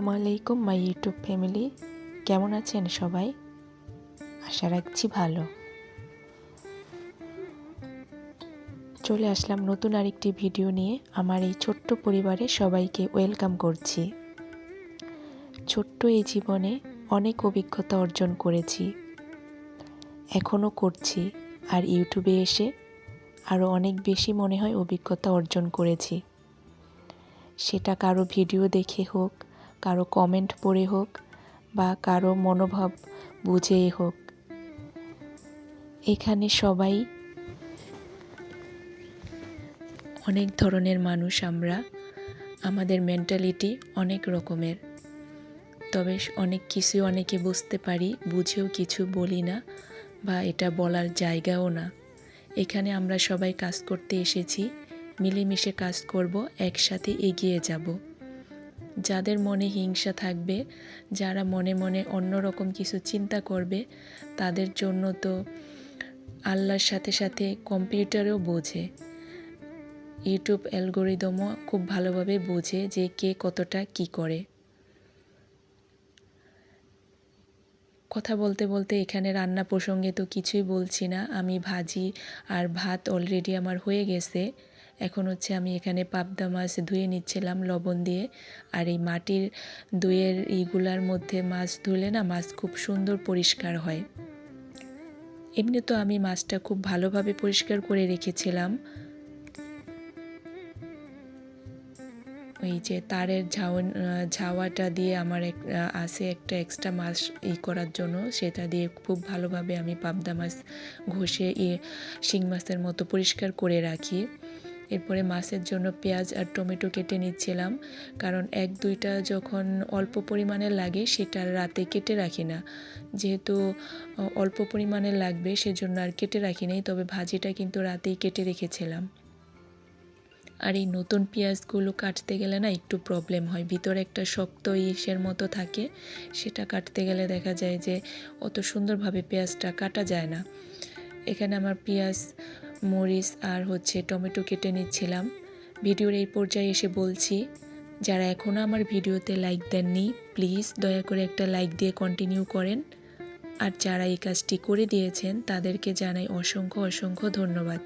আসসালামু আলাইকুম my YouTube family, কেমন আছেন সবাই? আশা রাখছি ভালো। চলে আসলাম নতুন আরেকটি ভিডিও নিয়ে। আমার এই ছোট্ট পরিবারে সবাইকে ওয়েলকাম করছি। ছোট্ট এই জীবনে অনেক অভিজ্ঞতা অর্জন করেছি, এখনও করছি, আর ইউটিউবে এসে আরও অনেক বেশি মনে হয় অভিজ্ঞতা অর্জন করেছি। সেটা কারো ভিডিও দেখে হোক, কারো কমেন্ট পড়ে হোক, বা কারো মনোভাব বুঝেই হোক। এখানে সবাই অনেক ধরনের মানুষ। আমাদের মেন্টালিটি অনেক রকমের, তবে অনেক কিছু অনেকে বুঝতে পারি, বুঝেও কিছু বলি না, বা এটা বলার জায়গাও না। এখানে আমরা সবাই কাজ করতে এসেছি, মিলেমিশে কাজ করব, একসাথে এগিয়ে যাব। যাদের মনে হিংসা থাকবে, যারা মনে মনে অন্যরকম কিছু চিন্তা করবে, তাদের জন্য তো আল্লাহর সাথে সাথে কম্পিউটারও বোঝে, ইউটিউব অ্যালগরিদমও খুব ভালোভাবে বোঝে যে কে কতটা কি করে। কথা বলতে বলতে এখানে রান্না প্রসঙ্গে তো কিছুই বলছি না। আমি ভাজি আর ভাত অলরেডি আমার হয়ে গেছে। এখন হচ্ছে আমি এখানে পাবদা মাছ ধুয়ে নিচ্ছিলাম লবণ দিয়ে। আর এই মাটির দইয়ের এইগুলার মধ্যে মাছ ধুলে না, মাছ খুব সুন্দর পরিষ্কার হয়। এমনি তো আমি মাছটা খুব ভালোভাবে পরিষ্কার করে রেখেছিলাম। ওই যে তারের ঝাওয়াটা দিয়ে আমার আছে একটা এক্সট্রা মাছ করার জন্য, সেটা দিয়ে খুব ভালোভাবে আমি পাবদা মাছ ঘষে শিং মাছের মতো পরিষ্কার করে রাখি। এরপরে মাছের জন্য পেঁয়াজ আর টমেটো কেটে নিচ্ছিলাম, কারণ 1-2টা যখন অল্প পরিমাণে লাগে সেটা রাতে কেটে রাখি না। যেহেতু অল্প পরিমাণে লাগবে সেজন্য আর কেটে রাখি নাই, তবে ভাজিটা কিন্তু রাতেই কেটে রেখেছিলাম। আর এই নতুন পেঁয়াজগুলো কাটতে গেলে না একটু প্রবলেম হয়, ভিতরে একটা শক্ত ইসের মতো থাকে, সেটা কাটতে গেলে দেখা যায় যে অত সুন্দরভাবে পেঁয়াজটা কাটা যায় না। এখানে আমার পেঁয়াজ, মরিচ আর টমেটো কেটে নিচ্ছিলাম। ভিডিওর এই পর্যায়ে এসে বলছি, যারা এখনও আমার ভিডিওতে লাইক দেননি, প্লিজ দয়া করে একটা লাইক দিয়ে কন্টিনিউ করেন। আর যারা এই কাজটি করে দিয়েছেন তাদেরকে জানাই অসংখ্য অসংখ্য ধন্যবাদ।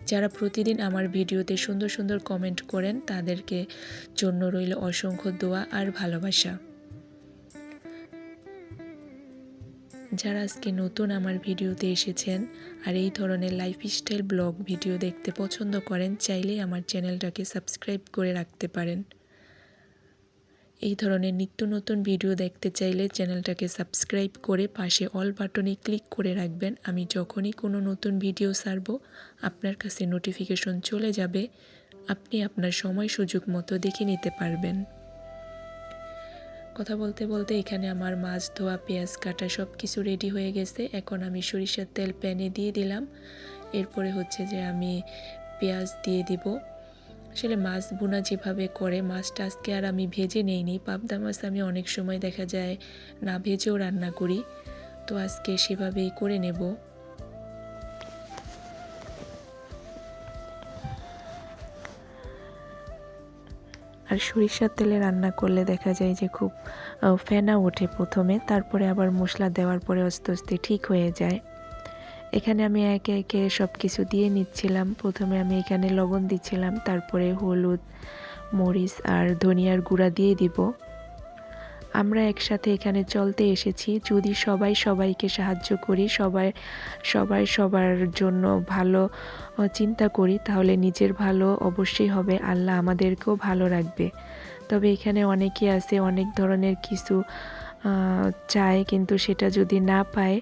যারা প্রতিদিন আমার ভিডিওতে সুন্দর সুন্দর কমেন্ট করেন, তাদেরকে জন্য রইল অসংখ্য দোয়া আর ভালোবাসা। যারা আজকে নতুন আমার ভিডিওতে এসেছেন আর এই ধরনের লাইফস্টাইল ব্লগ ভিডিও দেখতে পছন্দ করেন, চাইলেই আমার চ্যানেলটাকে সাবস্ক্রাইব করে রাখতে পারেন। এই ধরনের নিত্য নতুন ভিডিও দেখতে চাইলে চ্যানেলটাকে সাবস্ক্রাইব করে পাশে অল বাটনে ক্লিক করে রাখবেন। আমি যখনই কোনো নতুন ভিডিও ছাড়ব, আপনার কাছে নোটিফিকেশন চলে যাবে, আপনি আপনার সময় সুযোগ মতো দেখে নিতে পারবেন। কথা বলতে বলতে এখানে আমার মাছ ধোয়া, পেঁয়াজ কাটা সব কিছু রেডি হয়ে গেছে। এখন আমি সরিষার তেল প্যানে দিয়ে দিলাম। এরপরে যে আমি পেঁয়াজ দিয়ে দিব। আসলে মাছ ভুনা যেভাবে করে, মাছটা আজকে আর আমি ভেজে নেইনি। পাবদা মাছ আমি অনেক সময় দেখা যায় না ভেজেও রান্না করি, তো আজকে সেভাবেই করে নেব। আর সরিষার তেলে রান্না করলে দেখা যায় যে খুব ফেনা ওঠে প্রথমে, তারপরে আবার মশলা দেওয়ার পরে আস্তে আস্তে ঠিক হয়ে যায়। এখানে আমি একে একে সব কিছু দিয়ে নিচ্ছিলাম। প্রথমে আমি এখানে লবণ দিচ্ছিলাম, তারপরে হলুদ, মরিচ আর ধনিয়ার গুঁড়া দিয়ে দিব। আমরা একসাথে এখানে চলতে এসেছি, যদি সবাই সবাইকে সাহায্য করি, সবাই সবার জন্য ভালো চিন্তা করি, তাহলে নিজের ভালো অবশ্যই হবে, আল্লাহ আমাদেরকেও ভালো রাখবে। তবে এখানে অনেকে আছে অনেক ধরনের কিছু চায়, কিন্তু সেটা যদি না পায়,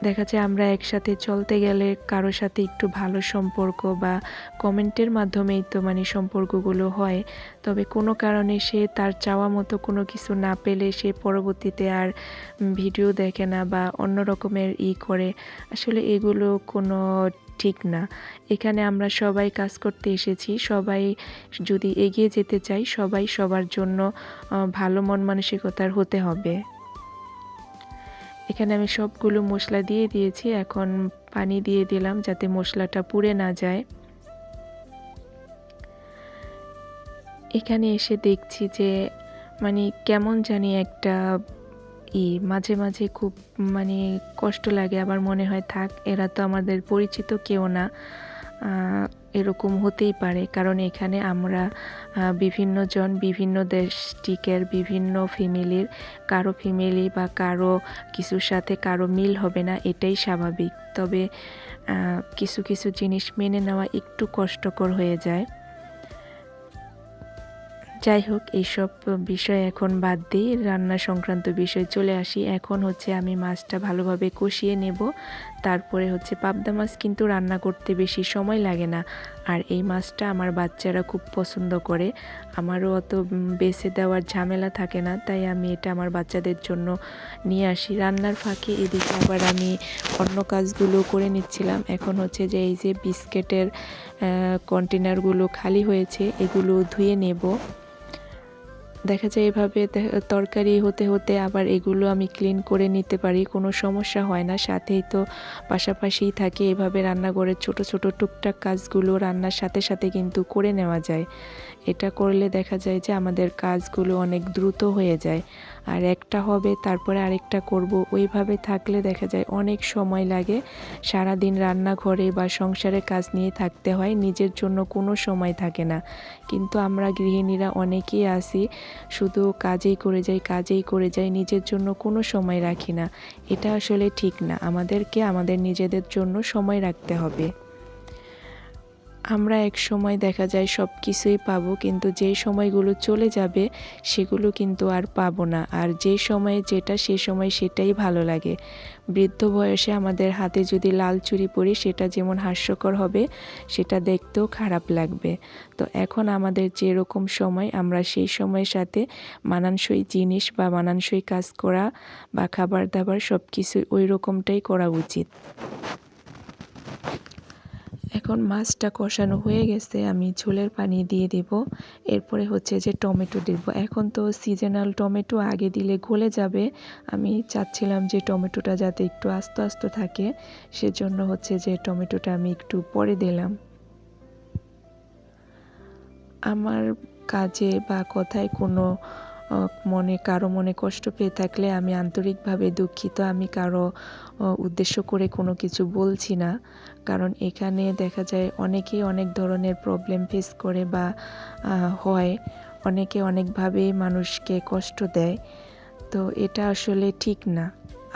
দেখা যায় আমরা একসাথে চলতে গেলে কারোর সাথে একটু ভালো সম্পর্ক বা কমেন্টের মাধ্যমেই তো সম্পর্কগুলো হয়। তবে কোনো কারণে সে তার চাওয়া মতো কোনো কিছু না পেলে সে পরবর্তীতে আর ভিডিও দেখে না বা অন্য রকমের করে, আসলে এগুলো কোনো ঠিক না। এখানে আমরা সবাই কাজ করতে এসেছি, সবাই যদি এগিয়ে যেতে চাই, সবাই সবার জন্য ভালো মন মানসিকতার হতে হবে। এখানে আমি সবগুলো মশলা দিয়ে দিয়েছি, এখন পানি দিয়ে দিলাম যাতে মশলাটা পুড়ে না যায়। এখানে এসে দেখছি যে মানে কেমন জানি একটা মাঝে মাঝে খুব মানে কষ্ট লাগে, আবার মনে হয় থাক এরা তো আমাদের পরিচিত কেউ না, এরকম হতেই পারে। কারণ এখানে আমরা বিভিন্ন জন বিভিন্ন ডিস্ট্রিক্টের বিভিন্ন ফ্যামিলির, কারো ফ্যামিলি বা কারো কিছুর সাথে কারো মিল হবে না, এটাই স্বাভাবিক। তবে কিছু কিছু জিনিস মেনে নেওয়া একটু কষ্টকর হয়ে যায়। যাই হোক, এইসব বিষয় এখন বাদ দিই, রান্না সংক্রান্ত বিষয় চলে আসি। এখন হচ্ছে আমি মাছটা ভালোভাবে কষিয়ে নেব। তারপরে হচ্ছে পাবদা মাছ কিন্তু রান্না করতে বেশি সময় লাগে না, আর এই মাছটা আমার বাচ্চারা খুব পছন্দ করে। আমারও অত বেছে দেওয়ার ঝামেলা থাকে না, তাই আমি এটা আমার বাচ্চাদের জন্য নিয়ে আসি। রান্নার ফাঁকে এদিকে আবার আমি অন্য কাজগুলো করে নিচ্ছিলাম। এখন হচ্ছে যে এই যে বিস্কিটের কন্টেনারগুলো খালি হয়েছে, এগুলো ধুয়ে নেব। দেখা যায় এভাবে তরকারি হতে হতে আবার এগুলো আমি ক্লিন করে নিতে পারি, কোনো সমস্যা হয় না। সাথেই তো পাশাপাশিই থাকে, এভাবে রান্নাঘরের ছোট ছোট টুকটাক কাজগুলো রান্নার সাথে সাথে কিন্তু করে নেওয়া যায়। এটা করলে দেখা যায় যে আমাদের কাজগুলো অনেক দ্রুত হয়ে যায়। আর একটা হবে তারপরে আরেকটা করব, ওইভাবে থাকলে দেখা যায় অনেক সময় লাগে। সারাদিন রান্নাঘরে বা সংসারে কাজ নিয়ে থাকতে হয়, নিজের জন্য কোনো সময় থাকে না। কিন্তু আমরা গৃহিণীরা অনেকেই আছি শুধু কাজেই করে যাই, নিজের জন্য কোনো সময় রাখি না। এটা আসলে ঠিক না, আমাদেরকে আমাদের নিজেদের জন্য সময় রাখতে হবে। আমরা এক সময় দেখা যায় সব কিছুই পাবো, কিন্তু যেই সময়গুলো চলে যাবে সেগুলো কিন্তু আর পাবো না। আর যেই সময়ে যেটা সে সময় সেটাই ভালো লাগে। বৃদ্ধ বয়সে আমাদের হাতে যদি লাল চুড়ি পরি সেটা যেমন হাস্যকর হবে, সেটা দেখতেও খারাপ লাগবে। তো এখন আমাদের যেরকম সময়, আমরা সেই সময়ের সাথে মানানসই জিনিস বা মানানসই কাজ করা বা খাবার দাবার সব কিছুই ওই রকমটাই করা উচিত। এখন মাছটা কষানো হয়ে গেছে, আমি ঝোলের পানি দিয়ে দেব। এরপরে হচ্ছে যে টমেটো দেব। এখন তো সিজনাল টমেটো, আগে দিলে গলে যাবে। আমি চাচ্ছিলাম যে টমেটোটা যাতে একটু আস্ত আস্ত থাকে, সেজন্য হচ্ছে যে টমেটোটা আমি একটু পরে দিলাম। আমার কাজে বা কথায় কোনো কারো মনে কষ্ট পেয়ে থাকলে আমি আন্তরিকভাবে দুঃখিত। আমি কারো উদ্দেশ্য করে কোনো কিছু বলছি না। কারণ এখানে দেখা যায় অনেকেই অনেক ধরনের প্রবলেম ফেস করে বা হয়। অনেকে অনেকভাবেই মানুষকে কষ্ট দেয়। তো এটা আসলে ঠিক না।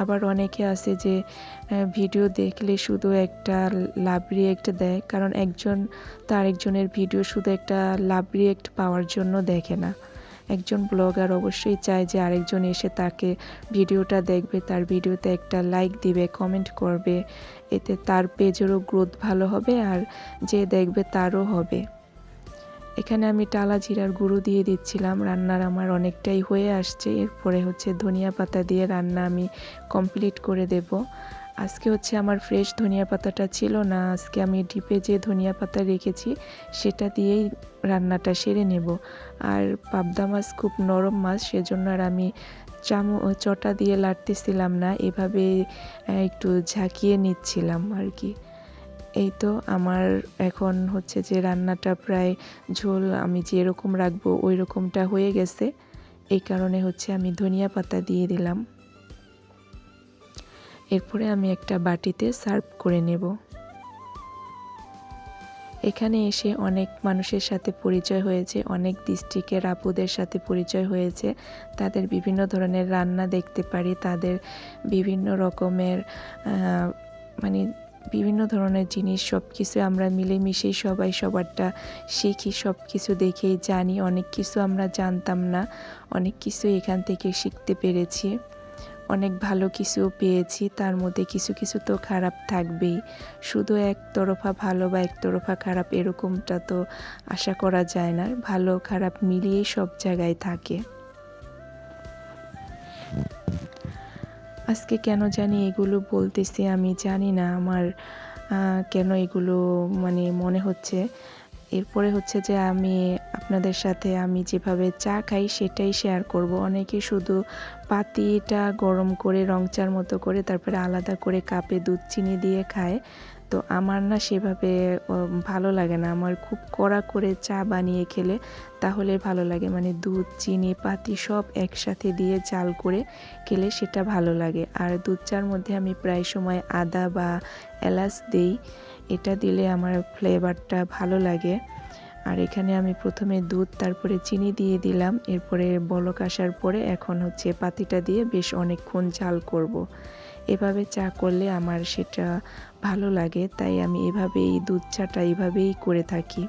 আবার অনেকে আছে যে ভিডিও দেখলে শুধু একটা লাভ রিঅ্যাক্ট দেয়, কারণ একজন তো আরেকজনের ভিডিও শুধু একটা লাভ রিঅ্যাক্ট পাওয়ার জন্য দেখে না। একজন ব্লগার অবশ্যই চায় যে আরেকজন এসে তাকে ভিডিওটা দেখবে, তার ভিডিওতে একটা লাইক দিবে, কমেন্ট করবে, এতে তার পেজেরও গ্রোথ ভালো হবে আর যে দেখবে তারও হবে। এখানে আমি টালা জিরার গুঁড়ো দিয়ে দিচ্ছিলাম। রান্নার আমার অনেকটাই হয়ে আসছে, এরপরে হচ্ছে ধনিয়া পাতা দিয়ে রান্না আমি কমপ্লিট করে দেব। আজকে হচ্ছে আমার ফ্রেশ ধনিয়া পাতাটা ছিল না, আজকে আমি ডিপে যে ধনিয়া পাতা রেখেছি সেটা দিয়েই রান্নাটা সেরে নেব। আর পাবদা মাছ খুব নরম মাছ, সেজন্য আর আমি চটা দিয়ে লাড়তেছিলাম না, এভাবে একটু ঝাঁকিয়ে নিচ্ছিলাম আর কি। এই তো আমার এখন হচ্ছে যে রান্নাটা প্রায় ঝোল আমি যেরকম রাখবো ওই রকমটা হয়ে গেছে। এই কারণে হচ্ছে আমি ধনিয়া পাতা দিয়ে দিলাম। এরপরে আমি একটা বাটিতে সার্ভ করে নেব। এখানে এসে অনেক মানুষের সাথে পরিচয় হয়েছে, অনেক ডিস্ট্রিক্টের আপুদের সাথে পরিচয় হয়েছে। তাদের বিভিন্ন ধরনের রান্না দেখতে পারি, তাদের বিভিন্ন রকমের মানে বিভিন্ন ধরনের জিনিস, সব কিছু আমরা মিলেমিশেই সবাই সবারটা শিখি, সব কিছু দেখেই জানি। অনেক কিছু আমরা জানতাম না, অনেক কিছু এখান থেকে শিখতে পেরেছি। অনেক ভালো কিছুও পেয়েছি, তার মধ্যে কিছু কিছু তো খারাপ থাকবেই। শুধু একতরফা ভালো বা একতরফা খারাপ এরকমটা তো আশা করা যায় না, ভালো খারাপ মিলিয়েই সব জায়গায় থাকে। আজকে কেন জানি এগুলো বলতেছি, আমি জানি না আমার কেন এগুলো মানে মনে হচ্ছে। এরপরে হচ্ছে যে আমি আপনাদের সাথে আমি যেভাবে চা খাই সেটাই শেয়ার করব। অনেকে শুধু পাতিটা গরম করে রং চার মতো করে তারপরে আলাদা করে কাপে দুধ চিনি দিয়ে খায়। তো আমার না সেভাবে ভালো লাগে না। আমার খুব কড়া করে চা বানিয়ে খেলে তাহলে ভালো লাগে, মানে দুধ, চিনি, পাতি সব একসাথে দিয়ে জাল করে খেলে সেটা ভালো লাগে। আর দুধ চার মধ্যে আমি প্রায় সময় আদা বা এলাচ দেই, এটা দিলে আমার ফ্লেভারটা ভালো লাগে। আর এখানে আমি প্রথমে দুধ তারপরে চিনি দিয়ে দিলাম, এরপরে বলক আসার পরে এখন হচ্ছে পাতিটা দিয়ে বেশ অনেকক্ষণ জাল করব। এভাবে চা করলে আমার সেটা ভালো লাগে, তাই আমি এভাবেই দুধ চাটা এইভাবেই করে থাকি।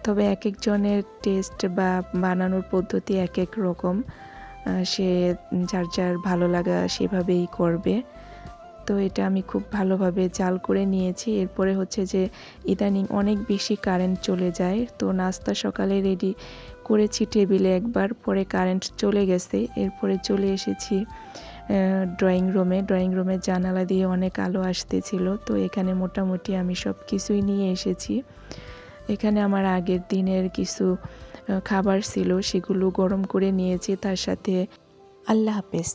তবে এক একজনের টেস্ট বা বানানোর পদ্ধতি এক এক রকম, সে যার যার ভালো লাগা সেভাবেই করবে। তো এটা আমি খুব ভালোভাবে জাল করে নিয়েছি। এরপরে হচ্ছে যে ইদানিং অনেক বেশি কারেন্ট চলে যায়, তো নাস্তা সকালে রেডি করেছি টেবিলে একবার, পরে কারেন্ট চলে গেছে। এরপরে চলে এসেছি ড্রয়িং রুমে জানালা দিয়ে অনেক আলো আসতেছিল, তো এখানে মোটামুটি আমি সব কিছুই নিয়ে এসেছি। এখানে আমার আগের দিনের কিছু খাবার ছিল, সেগুলো গরম করে নিয়েছি, তার সাথে আল্লাহ হাফেজ।